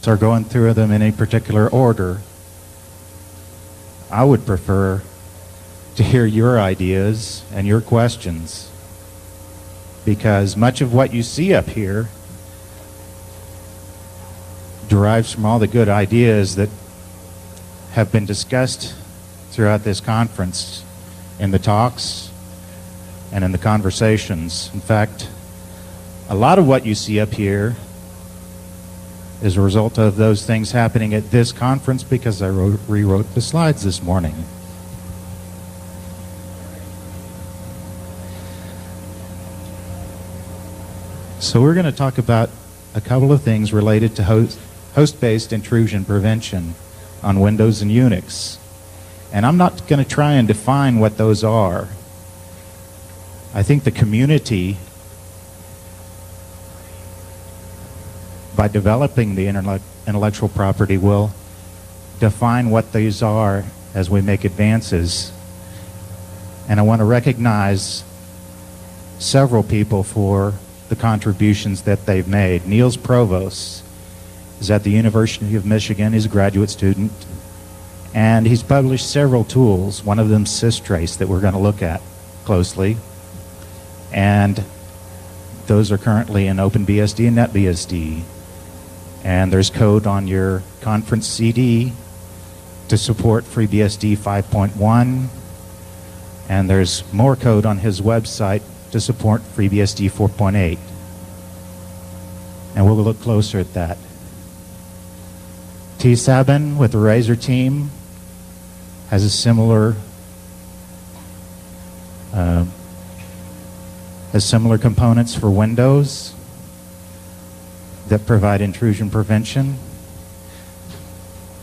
or going through them in any particular order. I would prefer to hear your ideas and your questions, because much of what you see up here derives from all the good ideas that have been discussed throughout this conference in the talks and in the conversations. In fact, a lot of what you see up here is a result of those things happening at this conference, because I rewrote the slides this morning. So we're going to talk about a couple of things related to host-based intrusion prevention on Windows and Unix. And I'm not going to try and define what those are. I think the community, by developing the intellectual property, will define what these are as we make advances. And I want to recognize several people for the contributions that they've made. Niels Provost is at the University of Michigan. He's a graduate student, and he's published several tools, one of them Systrace, that we're going to look at closely. And those are currently in OpenBSD and NetBSD. And there's code on your conference CD to support FreeBSD 5.1. And there's more code on his website to support FreeBSD 4.8. And we'll look closer at that. T. Sabin with the Razor team has a similar components for Windows that provide intrusion prevention.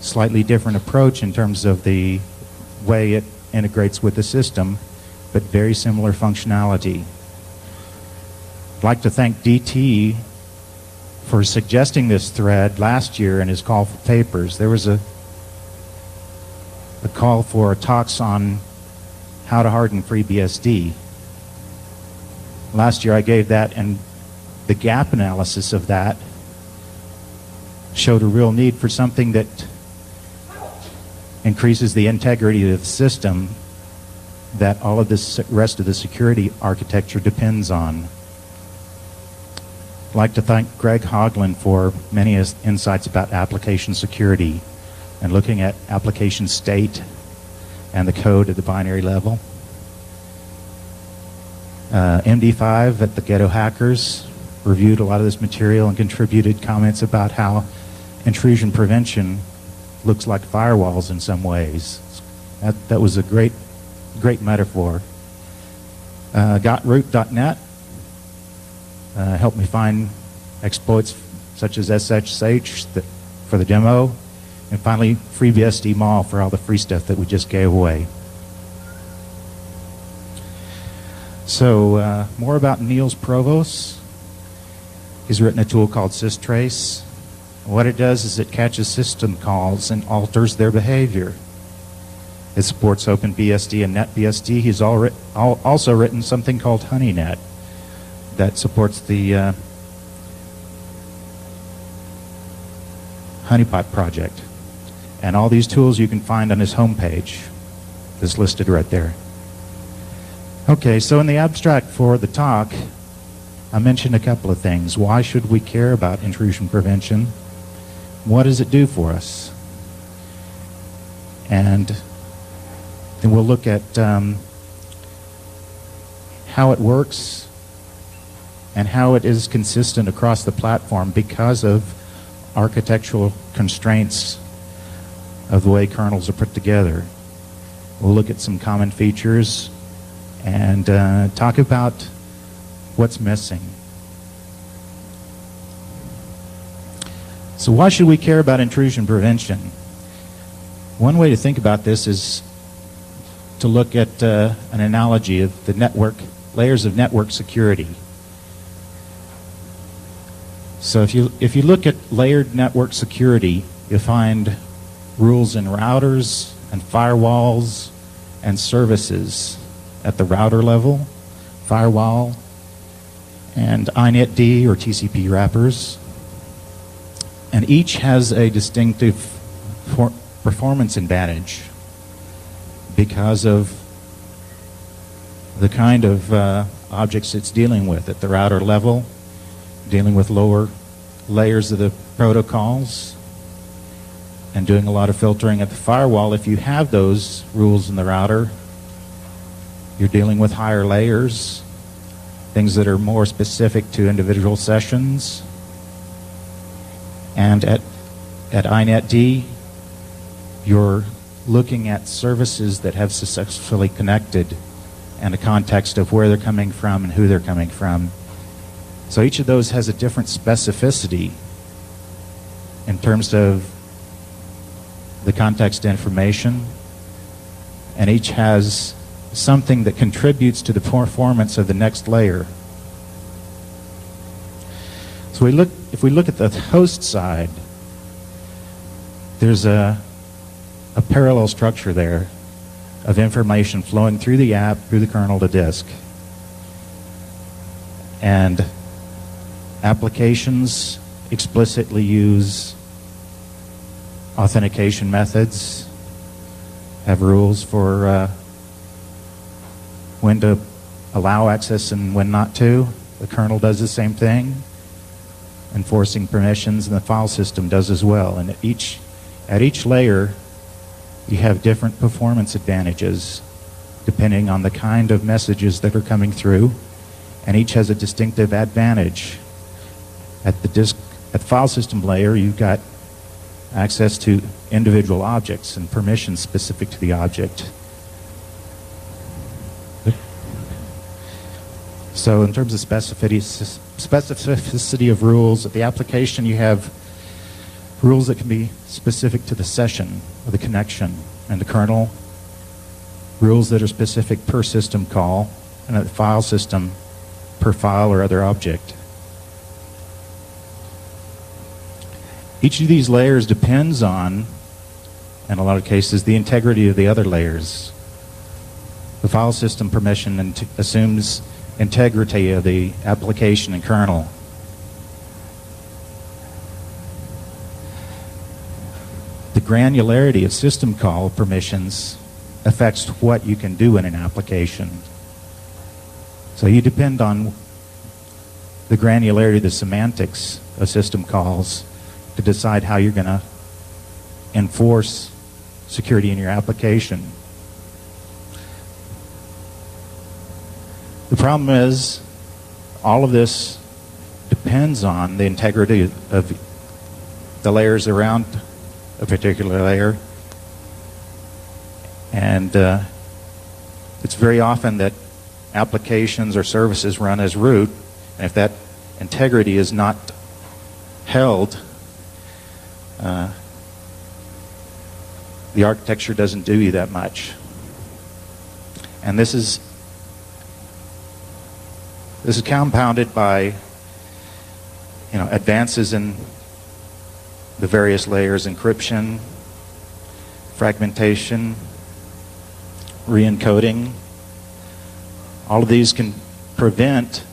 Slightly different approach in terms of the way it integrates with the system, but very similar functionality. I'd like to thank DT for suggesting this thread last year in his call for papers. There was a call for talks on how to harden FreeBSD. Last year I gave that, and the gap analysis of that showed a real need for something that increases the integrity of the system that all of this rest of the security architecture depends on. I'd like to thank Greg Hoagland for many insights about application security and looking at application state and the code at the binary level. MD5 at the Ghetto Hackers reviewed a lot of this material and contributed comments about how intrusion prevention looks like firewalls in some ways. That was a great metaphor. Gotroot.net helped me find exploits such as SSH for the demo, and finally FreeBSD Mall for all the free stuff that we just gave away. So more about Niels Provost. He's written a tool called Systrace. What it does is it catches system calls and alters their behavior. It supports OpenBSD and NetBSD. He's also written something called HoneyNet that supports the Honeypot project. And all these tools you can find on his homepage. It's listed right there. Okay, so in the abstract for the talk, I mentioned a couple of things. Why should we care about intrusion prevention? What does it do for us? And then we'll look at how it works and how it is consistent across the platform because of architectural constraints of the way kernels are put together. We'll look at some common features and talk about what's missing. So why should we care about intrusion prevention? One way to think about this is to look at an analogy of the network, layers of network security. So if you look at layered network security, you'll find rules in routers and firewalls and services at the router level, firewall, and inetd or TCP wrappers. And each has a distinctive performance advantage because of the kind of objects it's dealing with at the router level, dealing with lower layers of the protocols, and doing a lot of filtering at the firewall. If you have those rules in the router, you're dealing with higher layers, things that are more specific to individual sessions. And at INetD, you're looking at services that have successfully connected and a context of where they're coming from and who they're coming from. So each of those has a different specificity in terms of the context information, and each has something that contributes to the performance of the next layer. So if we look at the host side, there's a parallel structure there of information flowing through the app, through the kernel to disk. And applications explicitly use authentication methods, have rules for when to allow access and when not to. The kernel does the same thing, enforcing permissions, and the file system does as well. And at each layer, you have different performance advantages depending on the kind of messages that are coming through, and each has a distinctive advantage. At the file system layer, you've got access to individual objects and permissions specific to the object. So in terms of specificity of rules, at the application you have rules that can be specific to the session or the connection, and the kernel, rules that are specific per system call, and at the file system, per file or other object. Each of these layers depends on, in a lot of cases, the integrity of the other layers. The file system permission assumes integrity of the application and kernel. The granularity of system call permissions affects what you can do in an application. So you depend on the granularity of the semantics of system calls to decide how you're going to enforce security in your application. The problem is, all of this depends on the integrity of the layers around a particular layer. And it's very often that applications or services run as root, and if that integrity is not held, the architecture doesn't do you that much. And this is compounded by advances in the various layers: encryption, fragmentation, re-encoding. All of these can prevent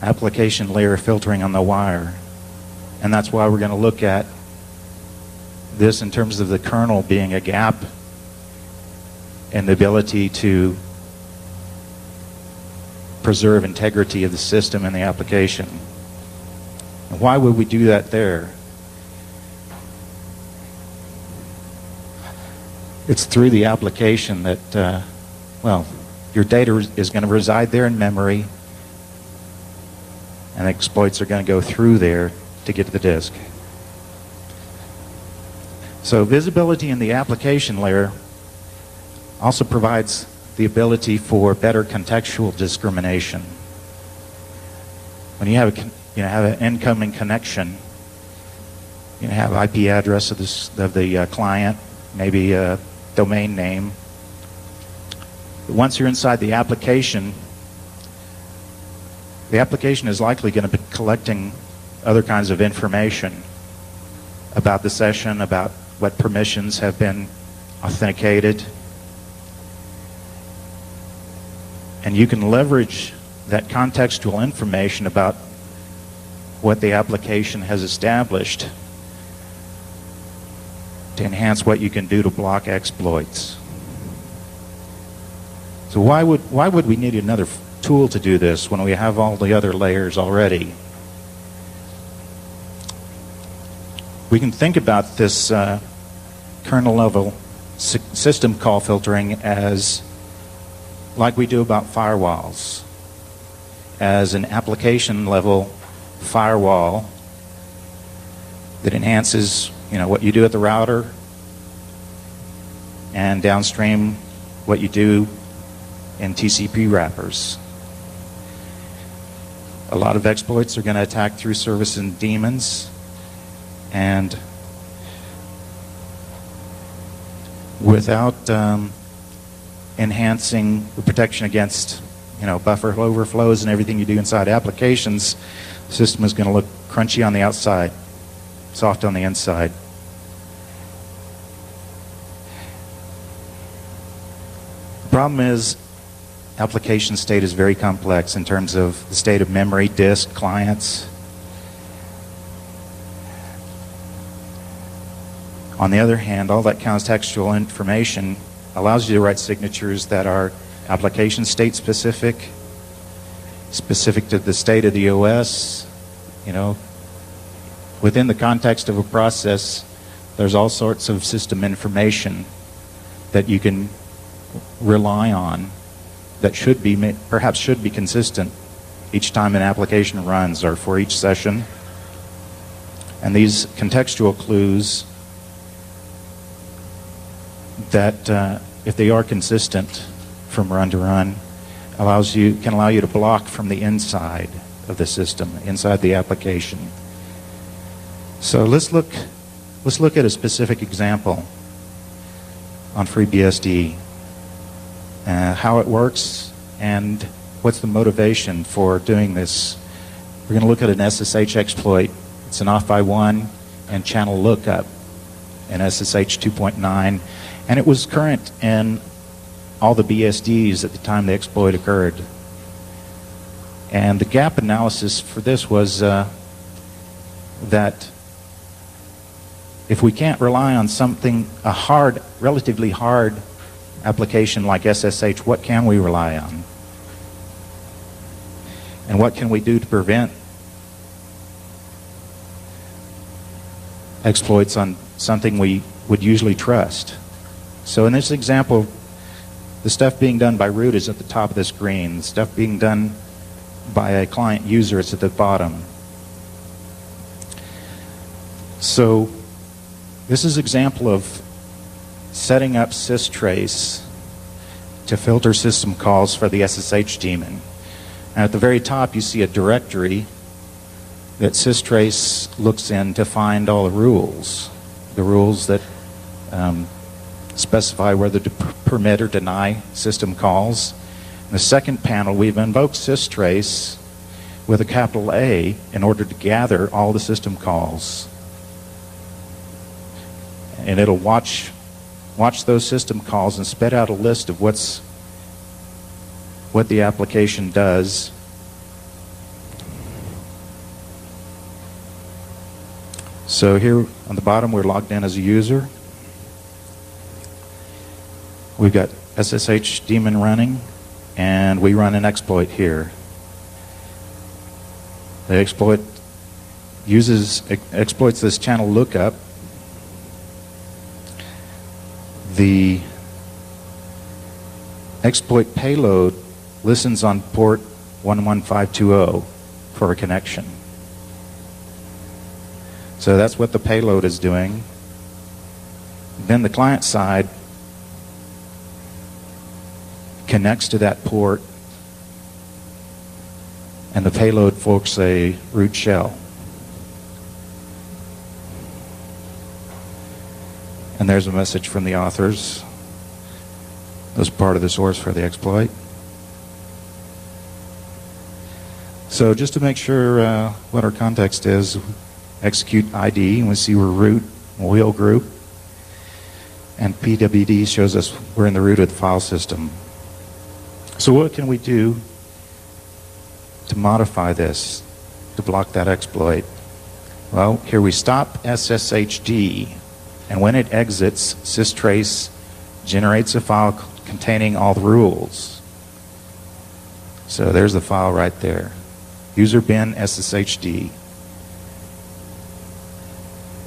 application layer filtering on the wire. And that's why we're going to look at this in terms of the kernel being a gap in the ability to preserve integrity of the system and the application. And why would we do that there? It's through the application that, your data is going to reside there in memory, and exploits are going to go through there to get to the disk. So visibility in the application layer also provides the ability for better contextual discrimination. When you have an incoming connection, you have IP address of the client, maybe a domain name. But once you're inside the application is likely going to be collecting other kinds of information about the session, about what permissions have been authenticated. And you can leverage that contextual information about what the application has established to enhance what you can do to block exploits. So why would we need another tool to do this when we have all the other layers already? We can think about this kernel level system call filtering as like we do about firewalls, as an application level firewall that enhances what you do at the router and downstream what you do in TCP wrappers. A lot of exploits are going to attack through service and daemons, and without enhancing the protection against buffer overflows and everything you do inside applications, the system is going to look crunchy on the outside, soft on the inside. The problem is application state is very complex in terms of the state of memory, disk, clients. On the other hand, all that contextual information allows you to write signatures that are application state specific to the state of the OS. Within the context of a process, there's all sorts of system information that you can rely on that perhaps should be consistent each time an application runs or for each session. And these contextual clues that, if they are consistent from run to run, can allow you to block from the inside of the system, inside the application. So let's look at a specific example on FreeBSD, how it works and what's the motivation for doing this. We're going to look at an SSH exploit. It's an off by one and channel lookup in SSH 2.9, and it was current in all the BSDs at the time the exploit occurred. And the gap analysis for this was that if we can't rely on a relatively hard application like SSH, what can we rely on? And what can we do to prevent exploits on something we would usually trust? So in this example, the stuff being done by root is at the top of the screen. The stuff being done by a client user is at the bottom. So this is an example of setting up systrace to filter system calls for the SSH daemon. And at the very top, you see a directory that systrace looks in to find all the rules that specify whether to permit or deny system calls. In the second panel, we've invoked systrace with a capital A in order to gather all the system calls. And it'll watch those system calls and spit out a list of what the application does. So here on the bottom, we're logged in as a user. We've got SSH daemon running, and we run an exploit here. The exploit exploits this channel lookup. The exploit payload listens on port 11520 for a connection. So that's what the payload is doing. Then the client side connects to that port, and the payload forks a root shell. And there's a message from the authors as part of the source for the exploit. So just to make sure what our context is, execute ID, and we see we're root wheel group, and PWD shows us we're in the root of the file system. So what can we do to modify this, to block that exploit? Well, here we stop SSHD And when it exits, systrace generates a file containing all the rules. So there's the file right there. User bin sshd.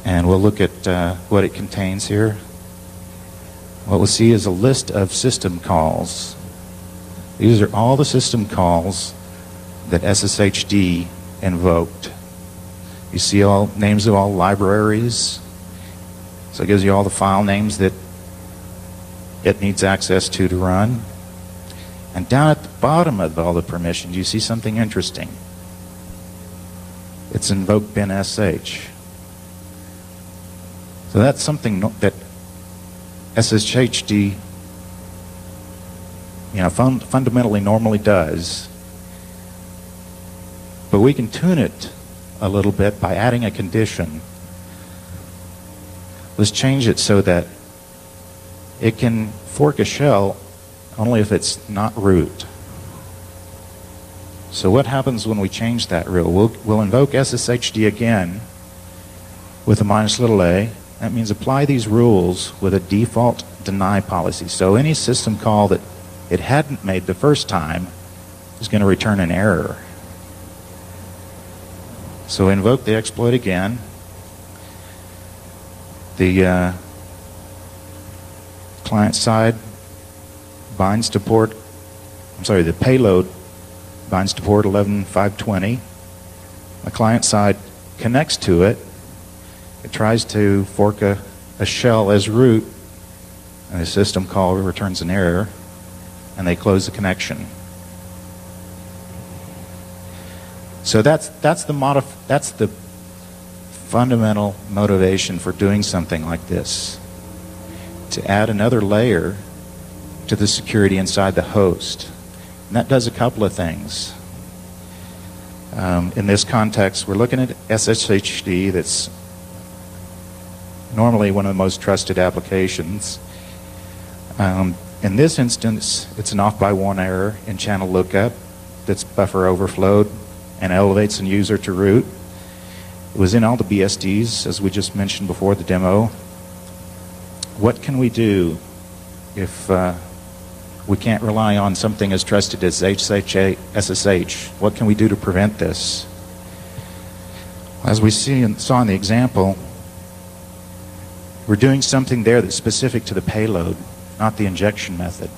And we'll look at what it contains here. What we'll see is a list of system calls. These are all the system calls that sshd invoked. You see all names of all libraries. So it gives you all the file names that it needs access to run. And down at the bottom of all the permissions, you see something interesting. It's invoke bin sh. So that's something that sshd fundamentally normally does. But we can tune it a little bit by adding a condition. Let's change it so that it can fork a shell only if it's not root. So what happens when we change that rule? We'll invoke sshd again with a -a. That means apply these rules with a default deny policy. So any system call that it hadn't made the first time is going to return an error. So invoke the exploit again. The client side binds to port, the payload binds to port 11520. The client side connects to it. It tries to fork a shell as root, and the system call returns an error, and they close the connection. So that's the fundamental motivation for doing something like this, to add another layer to the security inside the host. And that does a couple of things. In this context, we're looking at sshd, that's normally one of the most trusted applications. In this instance, it's an off-by-one error in channel lookup that's buffer overflowed and elevates a user to root. It was in all the BSDs, as we just mentioned before the demo. What can we do if we can't rely on something as trusted as SSH? What can we do to prevent this? As we saw in the example, we're doing something there that's specific to the payload, not the injection method.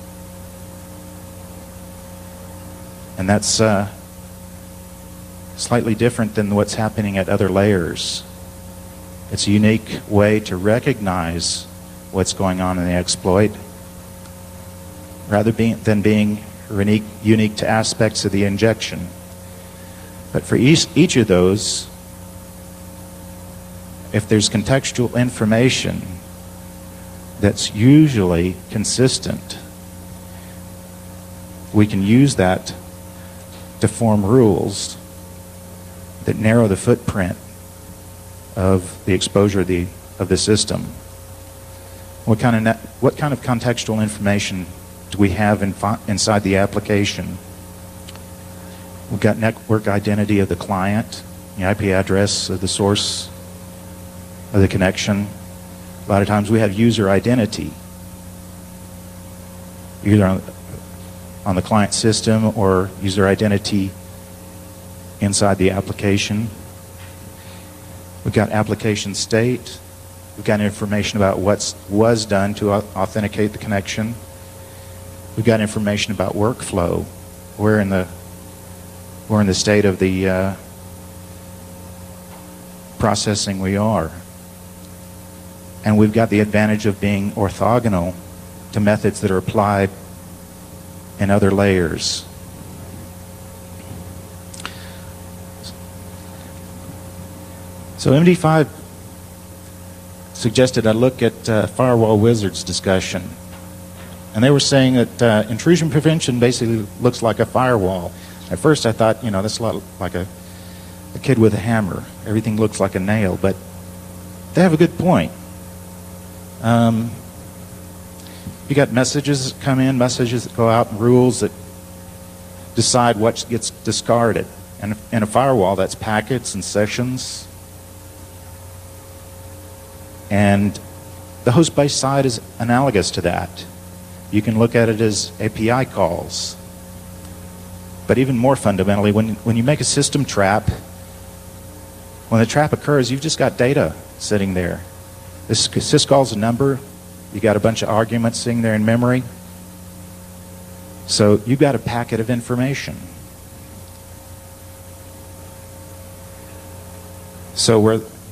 And that's slightly different than what's happening at other layers. It's a unique way to recognize what's going on in the exploit rather than being unique to aspects of the injection. But for each of those, if there's contextual information that's usually consistent, we can use that to form rules that narrow the footprint of the exposure of the system. What kind of contextual information do we have inside the application? We've got network identity of the client, the IP address of the source of the connection. A lot of times we have user identity, either on the client system or user identity inside the application. We've got application state. We've got information about what was done to authenticate the connection. We've got information about workflow. We're in the state of the processing we are. And we've got the advantage of being orthogonal to methods that are applied in other layers. So MD5 suggested I look at Firewall Wizard's discussion. And they were saying that intrusion prevention basically looks like a firewall. At first I thought, that's a lot like a kid with a hammer. Everything looks like a nail, but they have a good point. You got messages that come in, messages that go out, and rules that decide what gets discarded. And in a firewall, that's packets and sessions. And The host-based side is analogous to that. You can look at it as API calls. But even more fundamentally, when you make a system trap, when the trap occurs, you've just got data sitting there. This syscall's a number. You got a bunch of arguments sitting there in memory. So you've got a packet of information. So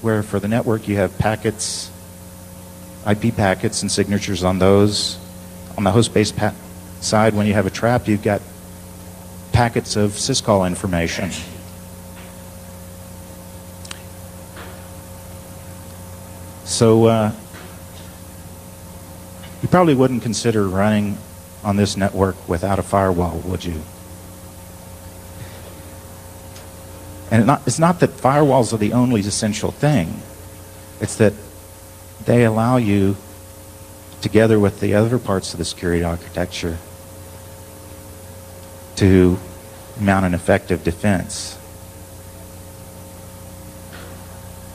where for the network you have packets, IP packets and signatures on those. On the host-based side, when you have a trap, you've got packets of syscall information. So you probably wouldn't consider running on this network without a firewall, would you? And it's not that firewalls are the only essential thing. It's that they allow you, together with the other parts of the security architecture, to mount an effective defense.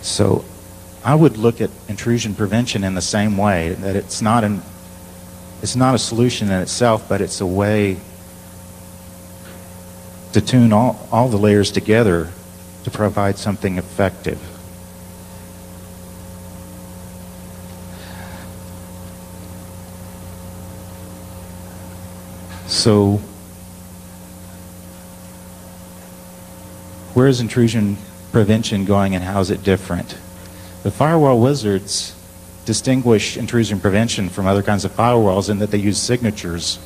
So I would look at intrusion prevention in the same way, that it's not a solution in itself, but it's a way to tune all the layers together to provide something effective. So, where is intrusion prevention going and how is it different? The firewall wizards distinguish intrusion prevention from other kinds of firewalls in that they use signatures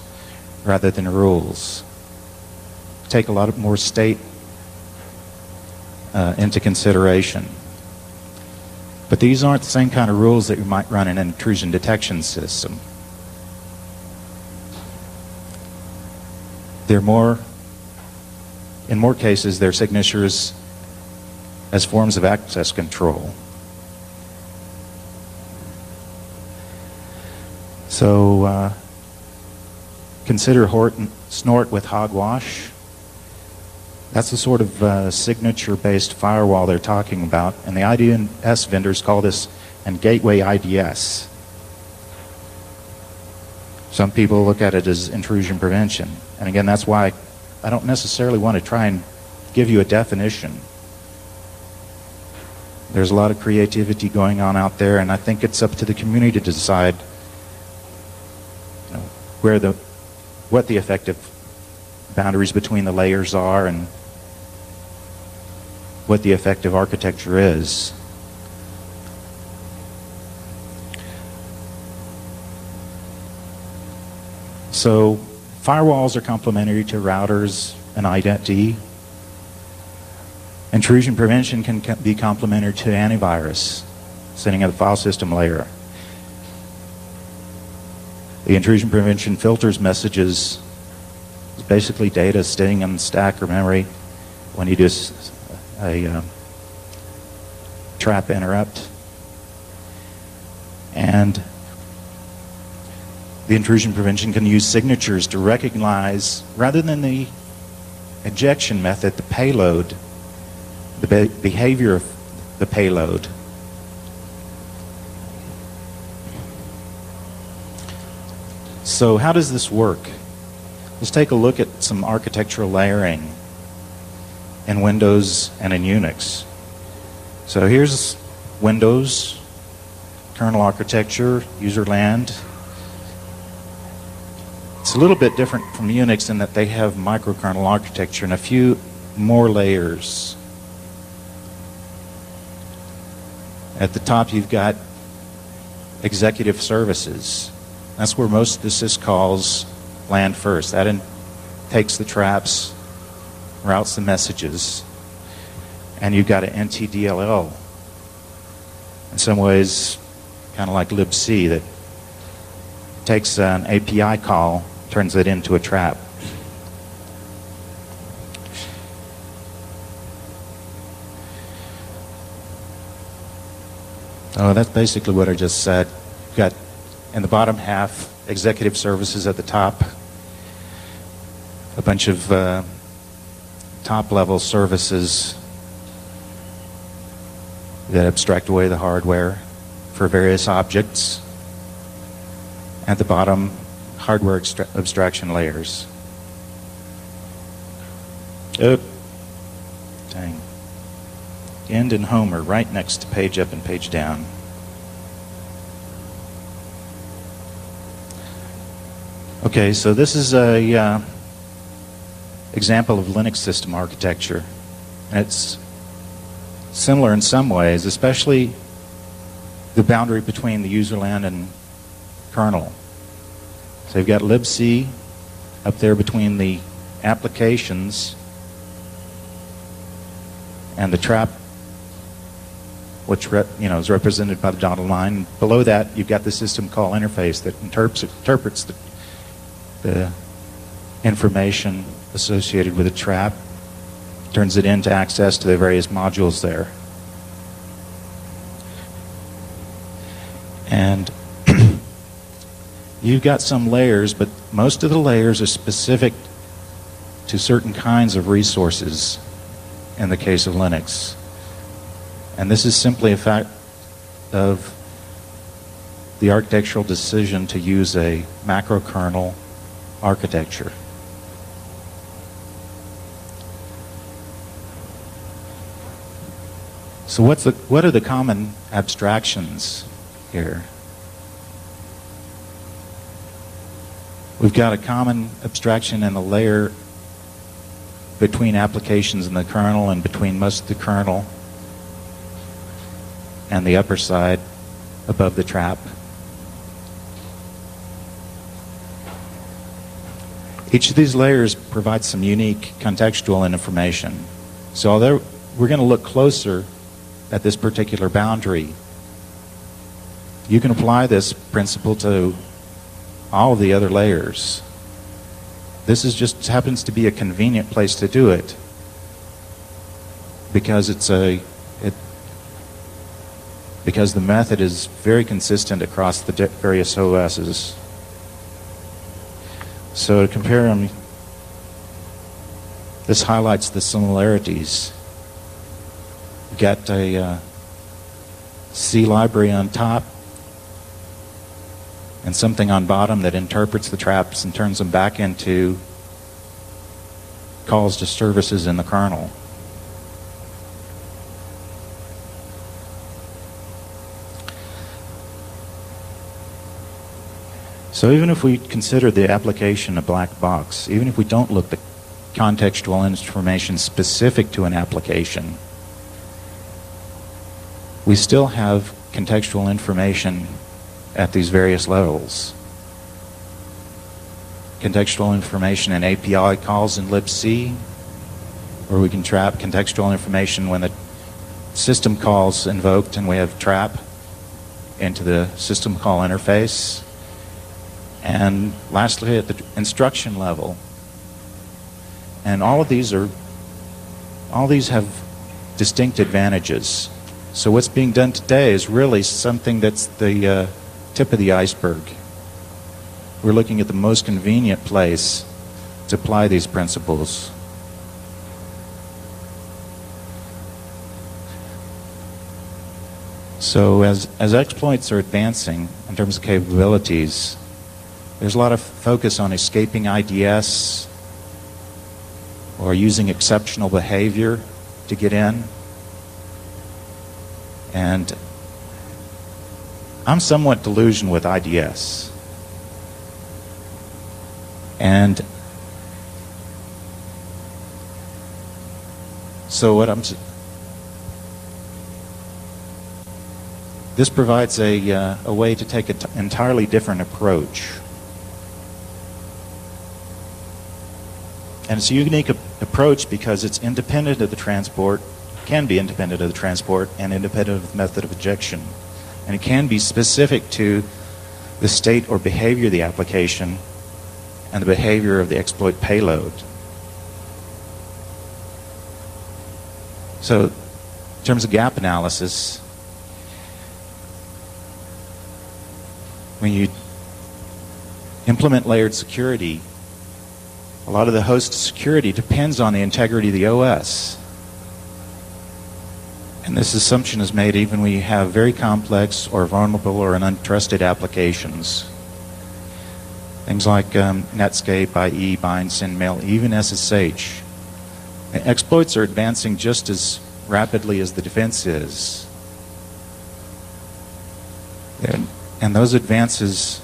rather than rules. Take a lot more state into consideration. But these aren't the same kind of rules that you might run in an intrusion detection system. In more cases, they're signatures as forms of access control. So consider Snort with Hogwash. That's the sort of signature-based firewall they're talking about. And the IDS vendors call this a gateway IDS. Some people look at it as intrusion prevention. And again, that's why I don't necessarily want to try and give you a definition. There's a lot of creativity going on out there, and I think it's up to the community to decide what the effective boundaries between the layers are and what the effective architecture is. So firewalls are complementary to routers and identity. Intrusion prevention can be complementary to antivirus, sitting at the file system layer. The intrusion prevention filters messages. It's basically data sitting on the stack or memory when you do a trap interrupt. And the intrusion prevention can use signatures to recognize, rather than the injection method, the payload, the behavior of the payload. So how does this work? Let's take a look at some architectural layering in Windows and in Unix. So here's Windows, kernel architecture, user land. It's a little bit different from Unix in that they have microkernel architecture and a few more layers. At the top you've got executive services. That's where most of the syscalls land first. That takes the traps, routes the messages, and you've got an NTDLL. In some ways, kind of like libc, that takes an API call, turns it into a trap. Oh, that's basically what I just said. You've got in the bottom half, executive services at the top, a bunch of top-level services that abstract away the hardware for various objects. At the bottom, hardware abstraction layers. Oh, dang. End and home are right next to page up and page down. Okay, so this is a example of Linux system architecture. And it's similar in some ways, especially the boundary between the userland and kernel. So you've got libc up there between the applications and the trap, which is represented by the dotted line. Below that, you've got the system call interface that interprets the information associated with the trap, turns it into access to the various modules there. And you've got some layers, but most of the layers are specific to certain kinds of resources in the case of Linux. And this is simply a fact of the architectural decision to use a macro kernel architecture. So what are the common abstractions here? We've got a common abstraction in the layer between applications and the kernel and between most of the kernel and the upper side above the trap. Each of these layers provides some unique contextual information. So although we're going to look closer at this particular boundary, you can apply this principle to all of the other layers. This just happens to be a convenient place to do it because because the method is very consistent across the various OSs. So to compare them, this highlights the similarities. We've got a C library on top and something on bottom that interprets the traps and turns them back into calls to services in the kernel. So even if we consider the application a black box, even if we don't look at contextual information specific to an application, we still have contextual information at these various levels. Contextual information in API calls in libc, or we can trap contextual information when the system call's invoked and we have trap into the system call interface. And lastly, at the instruction level. And all these have distinct advantages. So what's being done today is really something that's the tip of the iceberg. We're looking at the most convenient place to apply these principles. So as exploits are advancing in terms of capabilities, there's a lot of focus on escaping IDS or using exceptional behavior to get in. And I'm somewhat delusional with IDS. And so this provides a way to take an entirely different approach. And it's a unique approach because it's independent of the transport, can be independent of the transport, and independent of the method of ejection. And it can be specific to the state or behavior of the application and the behavior of the exploit payload. So in terms of gap analysis, when you implement layered security, a lot of the host security depends on the integrity of the OS. And this assumption is made even when you have very complex or vulnerable or untrusted applications. Things like Netscape, IE, bind, send, mail, even SSH. And exploits are advancing just as rapidly as the defense is. And those advances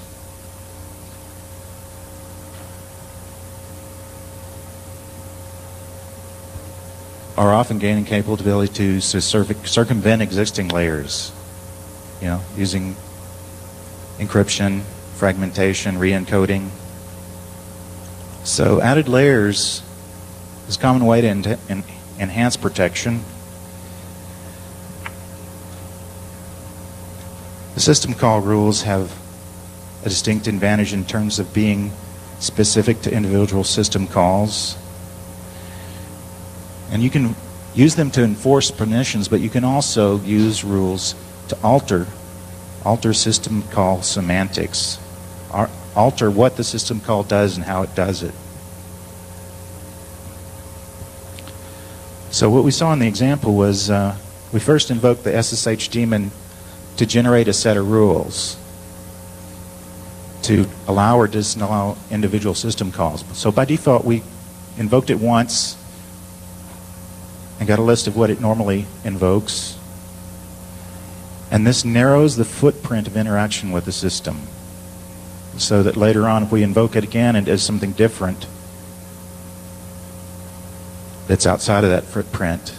are often gaining capability to circumvent existing layers, using encryption, fragmentation, re-encoding. So added layers is a common way to enhance protection. The system call rules have a distinct advantage in terms of being specific to individual system calls. And you can use them to enforce permissions, but you can also use rules to alter system call semantics, alter what the system call does and how it does it. So what we saw in the example was we first invoked the SSH daemon to generate a set of rules to allow or disallow individual system calls. So by default, we invoked it once and got a list of what it normally invokes. And this narrows the footprint of interaction with the system so that later on, if we invoke it again and does something different that's outside of that footprint,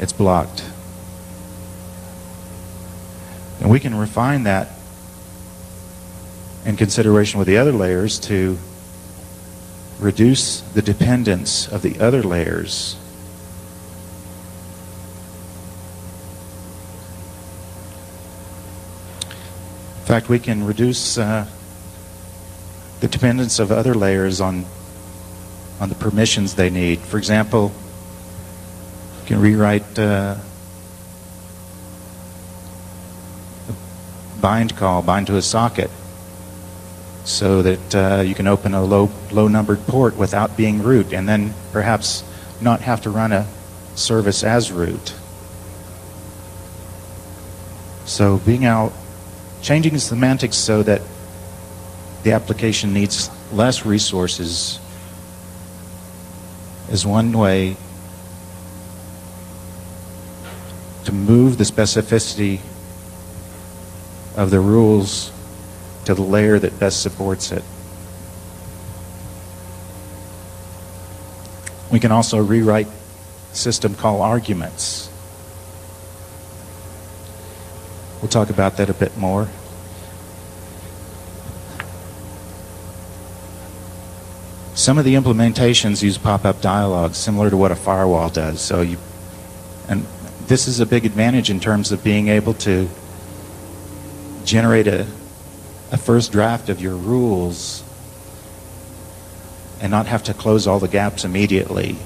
it's blocked. And we can refine that in consideration with the other layers to reduce the dependence of the other layers. In fact, we can reduce the dependence of other layers on the permissions they need. For example, you can rewrite bind to a socket, so that you can open a low numbered port without being root, and then perhaps not have to run a service as root. So changing the semantics so that the application needs less resources is one way to move the specificity of the rules to the layer that best supports it. We can also rewrite system call arguments. We'll talk about that a bit more. Some of the implementations use pop-up dialogues similar to what a firewall does. And this is a big advantage in terms of being able to generate a first draft of your rules and not have to close all the gaps immediately.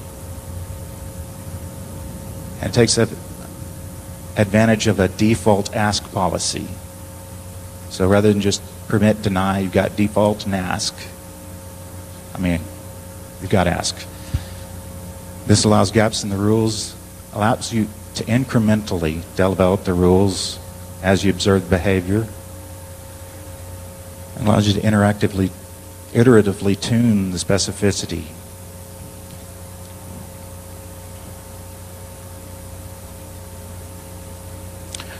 And it takes advantage of a default ask policy. So rather than just permit, deny, you've got default and ask. You've got ask. This allows gaps in the rules, allows you to incrementally develop the rules as you observe behavior, and allows you to iteratively tune the specificity.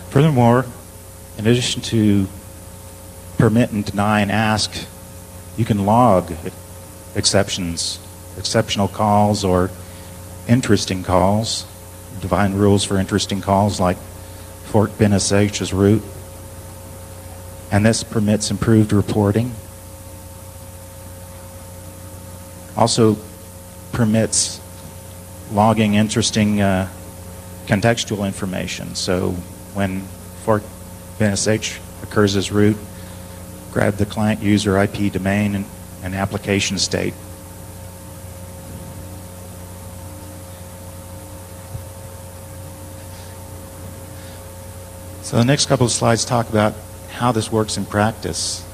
Furthermore, in addition to permit and deny and ask, you can log exceptional calls or interesting calls, define rules for interesting calls like fork bin sh as root, and this permits improved reporting. Also permits logging interesting contextual information. So when fork bin sh occurs as root, grab the client user IP domain and application state. So the next couple of slides talk about how this works in practice.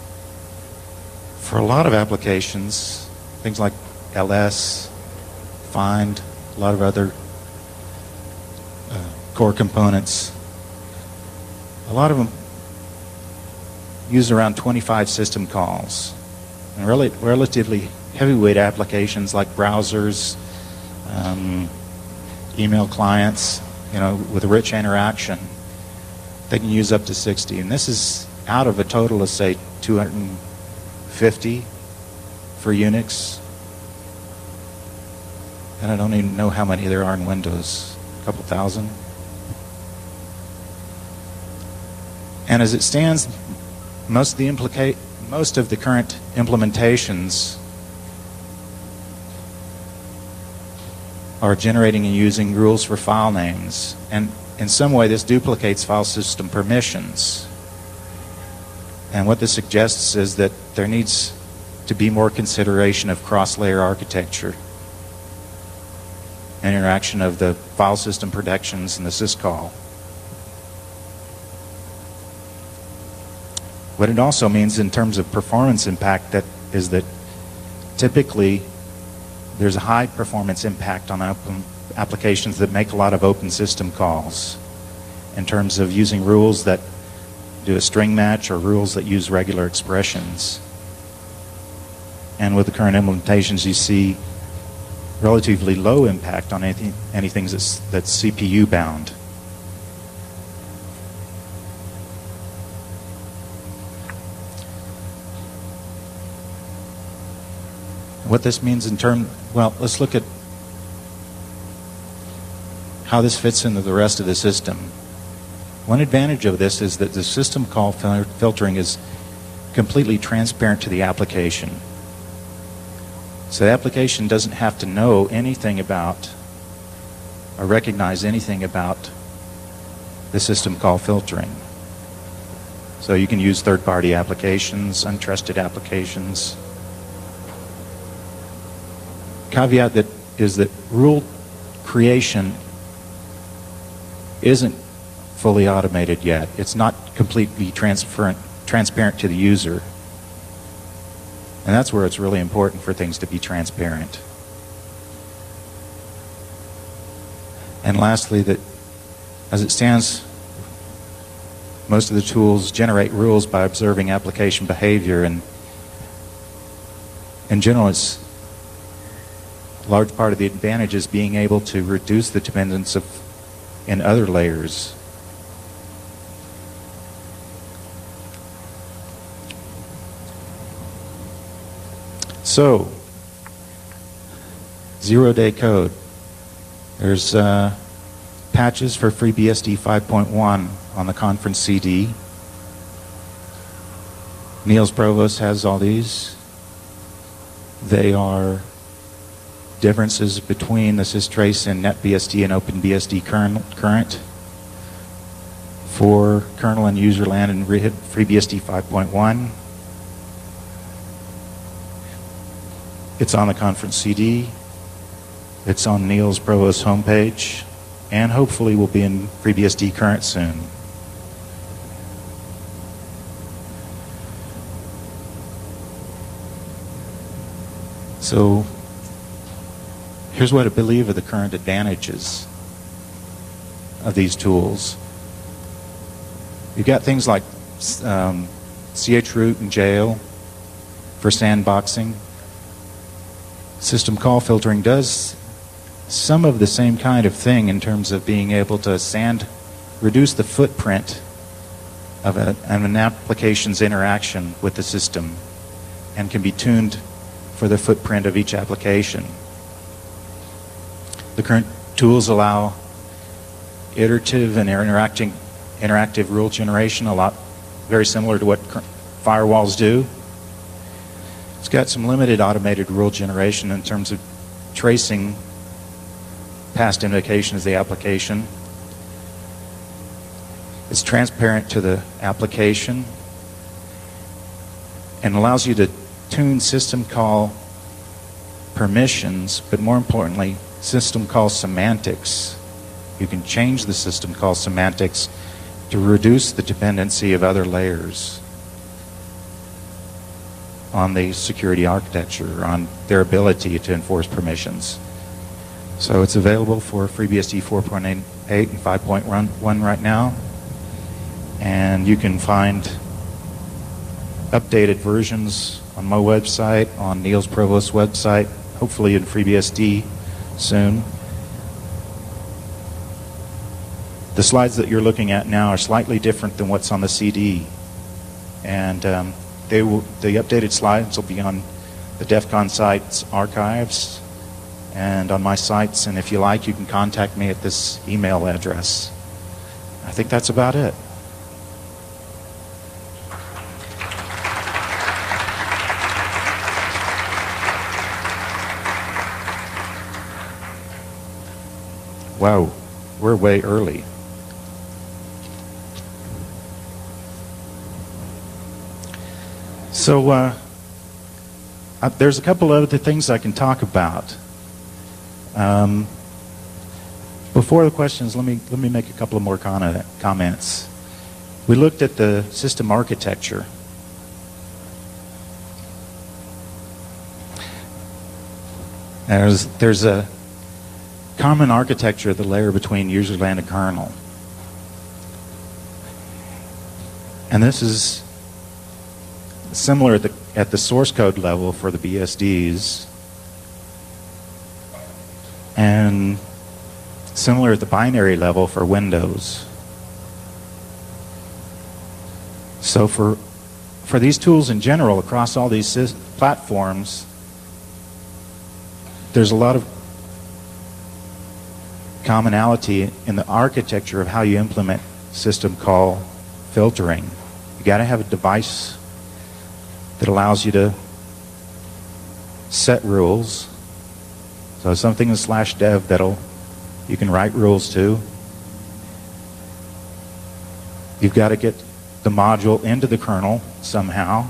For a lot of applications, things like ls, find, a lot of other core components, a lot of them use around 25 system calls. and relatively heavyweight applications like browsers, email clients, with rich interaction, they can use up to 60. And this is out of a total of, say, 250 for Unix. And I don't even know how many there are in Windows, a couple thousand. And as it stands, most of the current implementations are generating and using rules for file names. And in some way, this duplicates file system permissions. And what this suggests is that there needs to be more consideration of cross-layer architecture, and interaction of the file system protections and the syscall. What it also means in terms of performance impact is that typically there's a high performance impact on applications that make a lot of open system calls in terms of using rules that do a string match or rules that use regular expressions. And with the current implementations, you see relatively low impact on anything that's CPU bound. What this means let's look at how this fits into the rest of the system. One advantage of this is that the system call filtering is completely transparent to the application. So the application doesn't have to know anything about or recognize anything about the system call filtering. So you can use third-party applications, untrusted applications. Caveat is that rule creation isn't fully automated yet. It's not completely transparent to the user. And that's where it's really important for things to be transparent. And lastly, that as it stands, most of the tools generate rules by observing application behavior, and in general, it's a large part of the advantage is being able to reduce the dependence in other layers. So, zero-day code. There's patches for FreeBSD 5.1 on the conference CD. Niels Provost has all these. They are differences between the systrace and NetBSD and OpenBSD current for kernel and userland and FreeBSD 5.1. It's on the conference CD. It's on Niels Provost's homepage, and hopefully will be in FreeBSD current soon. So here's what I believe are the current advantages of these tools. You've got things like chroot and jail for sandboxing. System call filtering does some of the same kind of thing in terms of being able to reduce the footprint of an application's interaction with the system, and can be tuned for the footprint of each application. The current tools allow iterative and interactive rule generation, very similar to what firewalls do. It's got some limited automated rule generation in terms of tracing past invocations of the application. It's transparent to the application and allows you to tune system call permissions, but more importantly, system call semantics. You can change the system call semantics to reduce the dependency of other layers on the security architecture, on their ability to enforce permissions. So it's available for FreeBSD 4.8 and 5.1 right now, and you can find updated versions on my website, on Niels Provost's website, hopefully in FreeBSD soon. The slides that you're looking at now are slightly different than what's on the CD. And the updated slides will be on the DEF CON site's archives and on my sites. And if you like, you can contact me at this email address. I think that's about it. Wow, we're way early. So there's a couple of other things I can talk about. Before the questions, let me make a couple of more comments. We looked at the system architecture. There's a common architecture at the layer between userland and kernel. And this is similar at the source code level for the BSDs, and similar at the binary level for Windows. So for these tools in general, across all these platforms, there's a lot of commonality in the architecture of how you implement system call filtering. You got to have a device that allows you to set rules. So something in /dev that'll you can write rules to. You've got to get the module into the kernel somehow.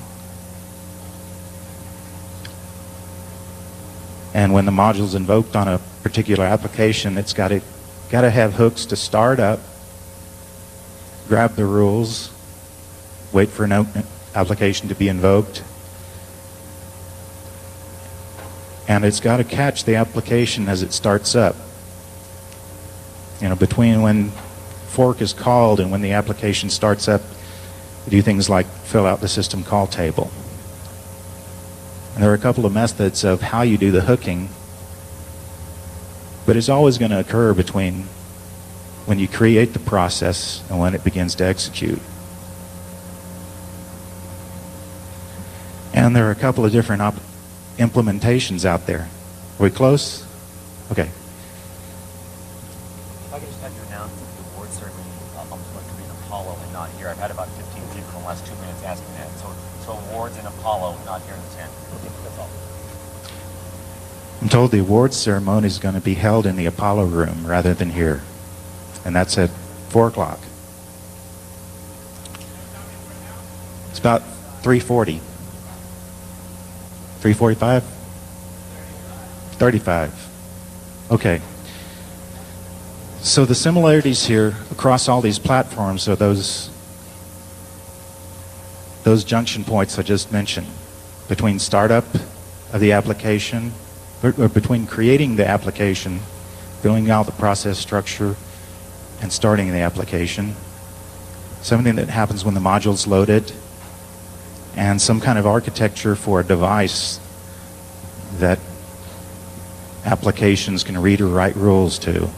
And when the module is invoked on a particular application, it's got to have hooks to start up, grab the rules, wait for an application to be invoked, and it's got to catch the application as it starts up. You know, between when fork is called and when the application starts up, you do things like fill out the system call table. And there are a couple of methods of how you do the hooking, but it's always going to occur between when you create the process and when it begins to execute. And there are a couple of different implementations out there. Are we close? Okay. If I could just have you announce that the award ceremony I'm going to be in Apollo and not here. I've had about 15 people in the last 2 minutes asking that. So awards in Apollo, not here in the tent. That's all. I'm told the awards ceremony is going to be held in the Apollo room rather than here. And that's at 4 o'clock. It's about 3:40. 3:45? 35. Okay. So the similarities here across all these platforms are those junction points I just mentioned between startup of the application, or between creating the application, filling out the process structure, and starting the application. Something that happens when the module's loaded, and some kind of architecture for a device that applications can read or write rules to.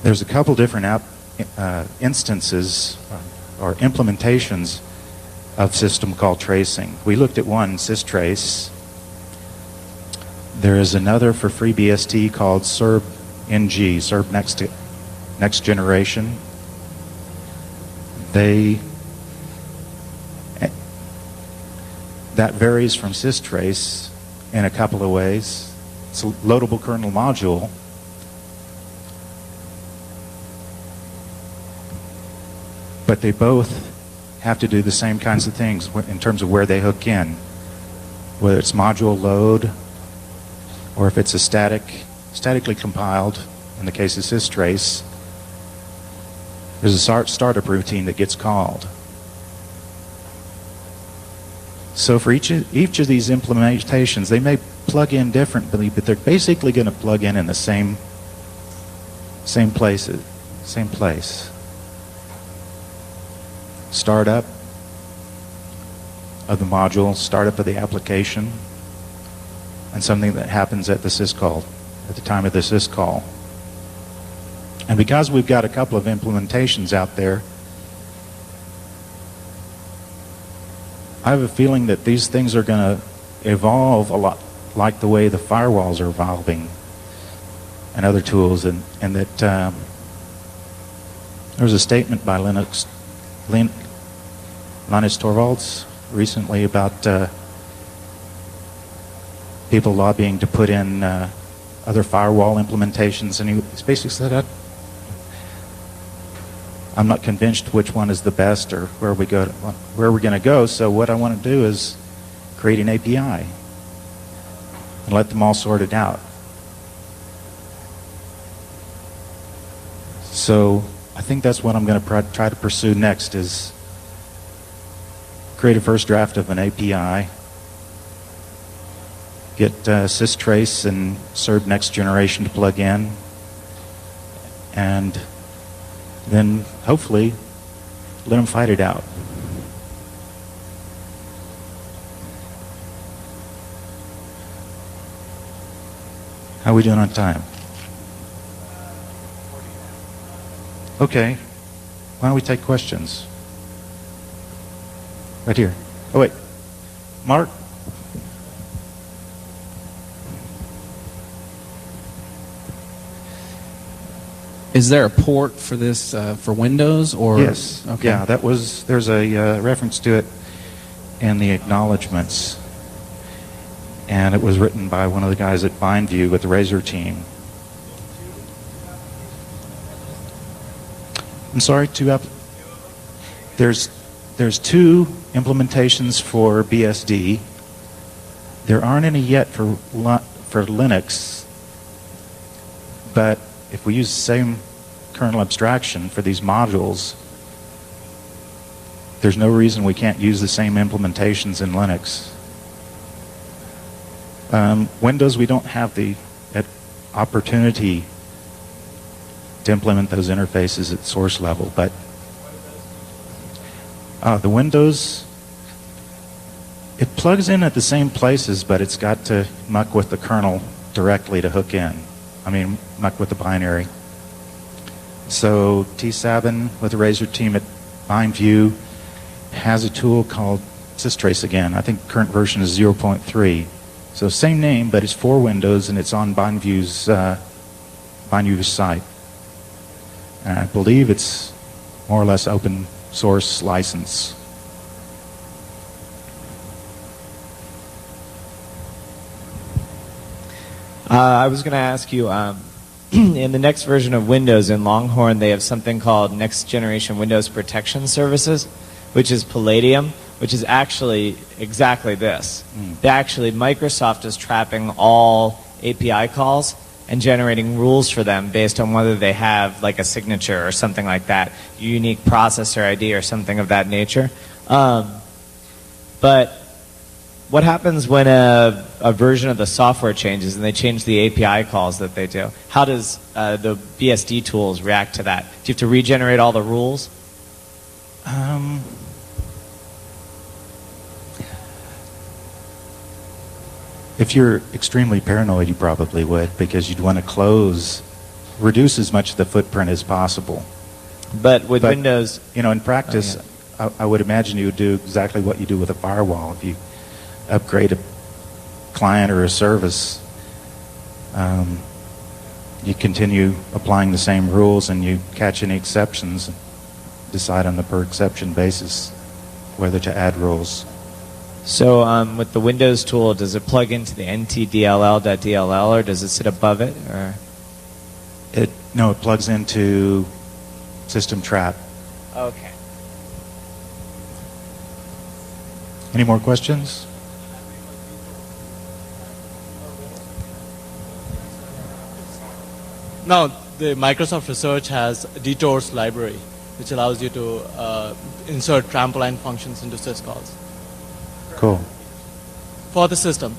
There's a couple different instances or implementations of system call tracing. We looked at one, systrace. There is another for FreeBSD called SERB-NG, SERB Next Generation. That varies from systrace in a couple of ways. It's a loadable kernel module. But they both have to do the same kinds of things in terms of where they hook in. Whether it's module load, or if it's a statically compiled, in the case of systrace, there's a startup routine that gets called. So for each of these implementations, they may plug in differently, but they're basically going to plug in the same place. Startup, of the module, startup of the application, and something that happens at the syscall, at the time of the syscall. And because we've got a couple of implementations out there, I have a feeling that these things are going to evolve a lot like the way the firewalls are evolving and other tools, and that there was a statement by Linus Torvalds recently about people lobbying to put in other firewall implementations, and he basically said, I'm not convinced which one is the best or where we're going to go, so what I want to do is create an API and let them all sort it out. So I think that's what I'm going to try to pursue next, is create a first draft of an API, get systrace and serve next generation to plug in, and then hopefully let them fight it out. How are we doing on time? Okay. Why don't we take questions? Right here. Oh, wait. Mark? Is there a port for this for Windows, or? Yes. Okay. Yeah, there's a reference to it in the acknowledgments. And it was written by one of the guys at BindView with the Razor team. I'm sorry, there's two implementations for BSD. There aren't any yet for Linux, but if we use the same kernel abstraction for these modules, there's no reason we can't use the same implementations in Linux. Windows, we don't have the opportunity to implement those interfaces at source level, but the Windows, it plugs in at the same places, but it's got to muck with the kernel directly to hook in. I mean, muck with the binary. So T7 with the Razor team at BindView has a tool called systrace again. I think current version is 0.3. So same name, but it's for Windows, and it's on BindView's site. And I believe it's more or less open source license. I was going to ask you, in the next version of Windows in Longhorn, they have something called Next Generation Windows Protection Services, which is Palladium, which is actually exactly this. Microsoft is trapping all API calls and generating rules for them based on whether they have like a signature or something like that, unique processor ID or something of that nature. But what happens when a version of the software changes and they change the API calls that they do? How does the BSD tools react to that? Do you have to regenerate all the rules? If you're extremely paranoid, you probably would, because you'd want to reduce as much of the footprint as possible. But Windows... in practice, I would imagine you would do exactly what you do with a firewall. If you upgrade a client or a service, you continue applying the same rules, and you catch any exceptions and decide on the per exception basis whether to add rules. So with the Windows tool, does it plug into the ntdll.dll, or does it sit above it? Or? No, it plugs into System Trap. Okay. Any more questions? Now, the Microsoft Research has detours library, which allows you to insert trampoline functions into syscalls. Cool. For the system.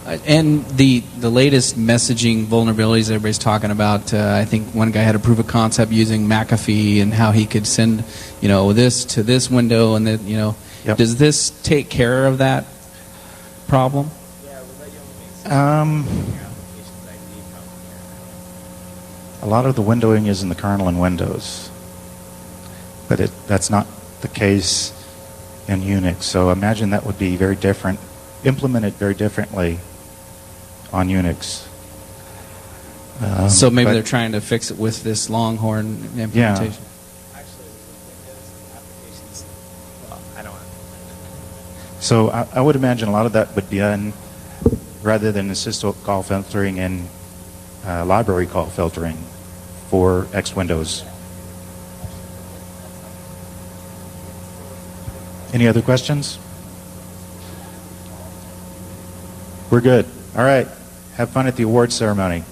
And the latest messaging vulnerabilities everybody's talking about, I think one guy had a proof of concept using McAfee and how he could send, this to this window, and then, Yep. does this take care of that problem? A lot of the windowing is in the kernel in Windows, but that's not the case in Unix. So imagine that would be very different, implemented very differently on Unix. So maybe but- they're trying to fix it with this Longhorn implementation. So I would imagine a lot of that would be done rather than syscall call filtering and library call filtering for X Windows. Any other questions? We're good. All right. Have fun at the awards ceremony.